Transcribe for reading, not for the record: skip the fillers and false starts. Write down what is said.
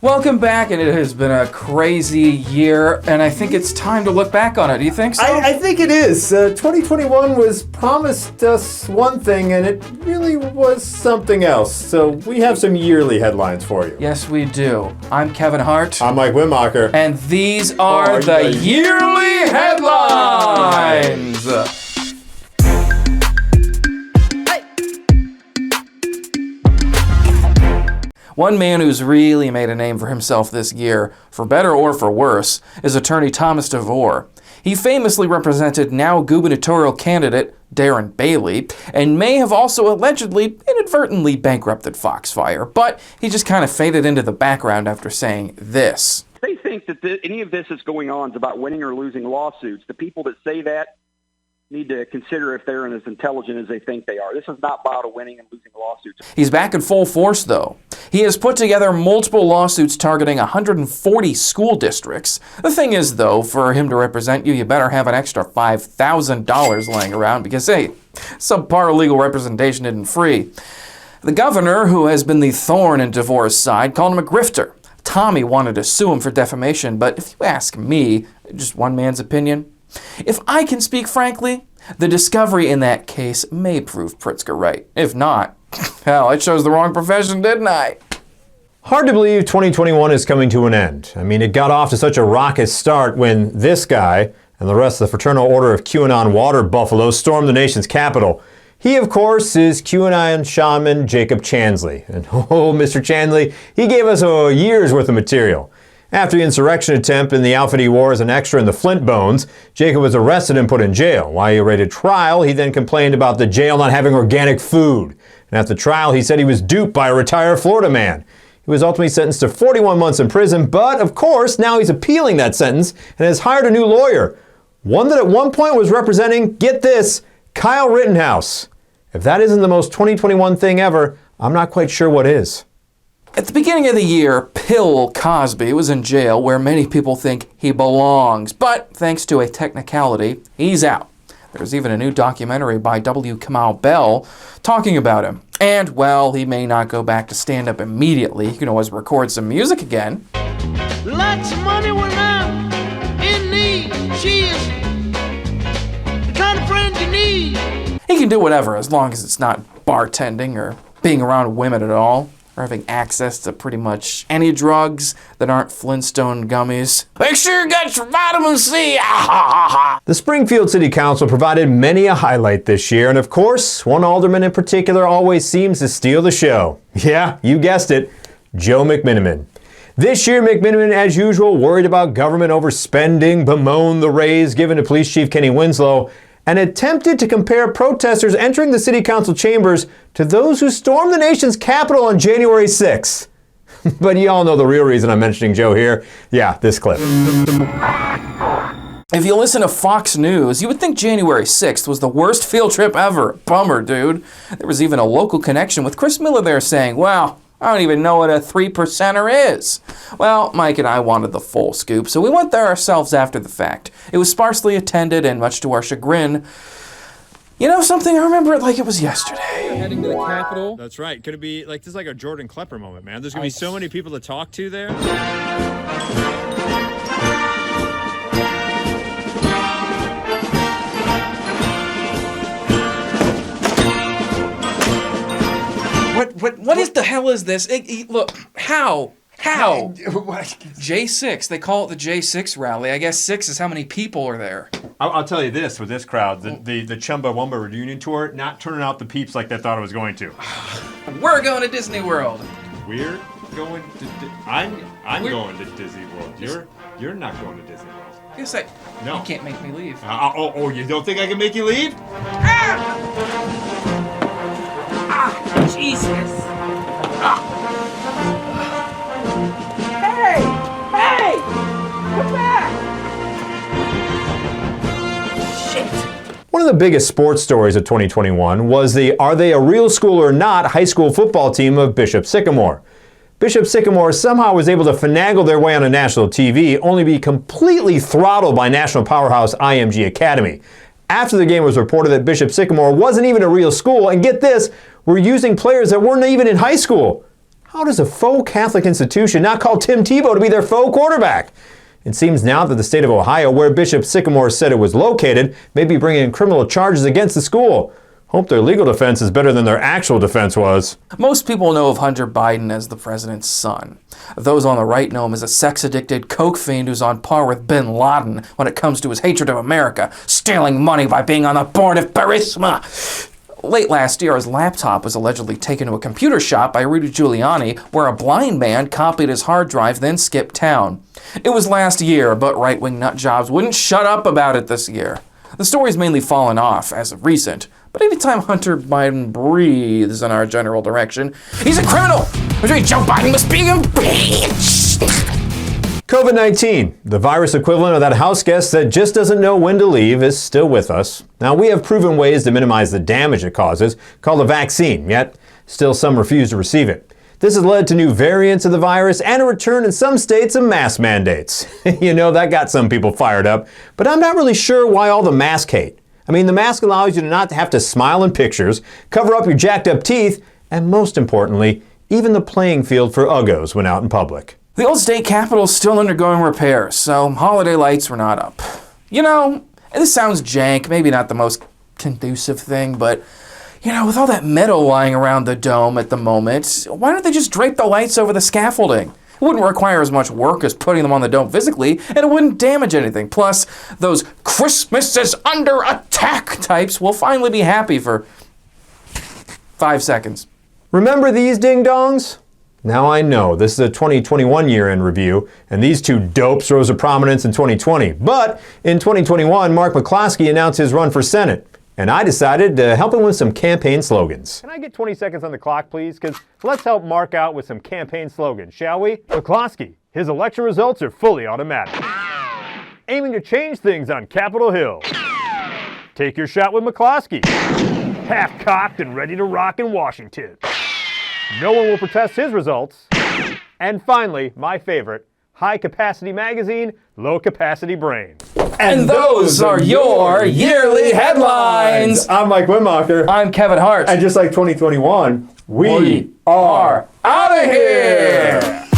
Welcome back, and it has been a crazy year, and I think it's time to look back on it. Do you think so? I think it is. 2021 was promised us one thing, and it really was something else. So we have some yearly headlines for you. Yes, we do. I'm Kevin Hart. I'm Mike Wimmacher. And these are the yearly headlines! One man who's really made a name for himself this year, for better or for worse, is attorney Thomas DeVore. He famously represented now gubernatorial candidate Darren Bailey, and may have also allegedly inadvertently bankrupted Foxfire, but he just kind of faded into the background after saying this. They think that any of this is going on is about winning or losing lawsuits. The people that say that need to consider if they're as intelligent as they think they are. This is not about a winning and losing lawsuits. He's back in full force, though. He has put together multiple lawsuits targeting 140 school districts. The thing is, though, for him to represent you, you better have an extra $5,000 laying around because, hey, subpar legal representation isn't free. The governor, who has been the thorn in DeVore's side, called him a grifter. Tommy wanted to sue him for defamation, but if you ask me, just one man's opinion, if I can speak frankly, the discovery in that case may prove Pritzker right. If not, hell, I chose the wrong profession, didn't I? Hard to believe 2021 is coming to an end. I mean, it got off to such a raucous start when this guy and the rest of the Fraternal Order of QAnon water buffalo stormed the nation's capital. He, of course, is QAnon shaman Jacob Chansley. And oh, Mr. Chansley, he gave us a year's worth of material. After the insurrection attempt and the outfit he wore as an extra in the Flint Bones, Jacob was arrested and put in jail. While he awaited trial, he then complained about the jail not having organic food. And at the trial, he said he was duped by a retired Florida man. He was ultimately sentenced to 41 months in prison, but of course, now he's appealing that sentence and has hired a new lawyer. One that at one point was representing, get this, Kyle Rittenhouse. If that isn't the most 2021 thing ever, I'm not quite sure what is. At the beginning of the year, Bill Cosby was in jail where many people think he belongs. But thanks to a technicality, he's out. There's even a new documentary by W. Kamau Bell talking about him. And, well, he may not go back to stand-up immediately. He can always record some music again. Lots of money when I'm in need. She is the kind of friend you need. He can do whatever as long as it's not bartending or being around women at all, or having access to pretty much any drugs that aren't Flintstone gummies. Make sure you got your vitamin C! The Springfield City Council provided many a highlight this year, and of course, one alderman in particular always seems to steal the show. Yeah, you guessed it, Joe McMiniman. This year, McMiniman, as usual, worried about government overspending, bemoaned the raise given to Police Chief Kenny Winslow, and attempted to compare protesters entering the city council chambers to those who stormed the nation's capital on January 6th. But you all know the real reason I'm mentioning Joe here. Yeah, this clip. If you listen to Fox News, you would think January 6th was the worst field trip ever. Bummer, dude. There was even a local connection with Chris Miller there saying, wow, I don't even know what a 3%er is. Well, Mike and I wanted the full scoop, so we went there ourselves after the fact. It was sparsely attended, and much to our chagrin, you know something? I remember it like it was yesterday. Heading to the Capitol. That's right. Could it be like, this is like a Jordan Klepper moment, man. There's going to be so many people to talk to there. What is the hell is this? Look, how? J6, they call it the J6 rally. I guess 6 is how many people are there. I'll tell you this, with this crowd, the Chumbawamba reunion tour, not turning out the peeps like they thought it was going to. We're going to Disney World. We're going to I'm going to Disney World. You're not going to Disney World. Yes, No. You can't make me leave. You don't think I can make you leave? Jesus. Hey! Come back! Shit. One of the biggest sports stories of 2021 was the Are They a Real School or Not high school football team of Bishop Sycamore. Bishop Sycamore somehow was able to finagle their way on a national TV, only to be completely throttled by national powerhouse IMG Academy. After the game was reported that Bishop Sycamore wasn't even a real school, and get this, were using players that weren't even in high school. How does a faux Catholic institution not call Tim Tebow to be their faux quarterback? It seems now that the state of Ohio, where Bishop Sycamore said it was located, may be bringing criminal charges against the school. Hope their legal defense is better than their actual defense was. Most people know of Hunter Biden as the president's son. Those on the right know him as a sex-addicted coke fiend who's on par with bin Laden when it comes to his hatred of America, stealing money by being on the board of Burisma. Late last year, his laptop was allegedly taken to a computer shop by Rudy Giuliani, where a blind man copied his hard drive, then skipped town. It was last year, but right-wing nutjobs wouldn't shut up about it this year. The story's mainly fallen off as of recent, but anytime Hunter Biden breathes in our general direction, he's a criminal, which means Joe Biden must be impeached. COVID-19, the virus equivalent of that house guest that just doesn't know when to leave, is still with us. Now, we have proven ways to minimize the damage it causes, called a vaccine, yet still some refuse to receive it. This has led to new variants of the virus and a return in some states of mask mandates. You know, that got some people fired up, but I'm not really sure why all the mask hate. I mean, the mask allows you to not have to smile in pictures, cover up your jacked up teeth, and most importantly, even the playing field for uggos when out in public. The old state capitol is still undergoing repairs, so holiday lights were not up. You know, this sounds jank, maybe not the most conducive thing, but you know, with all that metal lying around the dome at the moment, why don't they just drape the lights over the scaffolding? It wouldn't require as much work as putting them on the dome physically, and it wouldn't damage anything. Plus, those Christmas is under attack types will finally be happy for 5 seconds. Remember these ding-dongs? Now I know, this is a 2021 year-end review, and these two dopes rose to prominence in 2020. But in 2021, Mark McCloskey announced his run for Senate. And I decided to help him with some campaign slogans. Can I get 20 seconds on the clock, please? Because let's help Mark out with some campaign slogans, shall we? McCloskey, his election results are fully automatic. Aiming to change things on Capitol Hill. Take your shot with McCloskey. Half-cocked and ready to rock in Washington. No one will protest his results. And finally, my favorite, high-capacity magazine, low-capacity brain. And those are your yearly headlines. I'm Mike Wimmacher. I'm Kevin Hart. And just like 2021, we are out of here.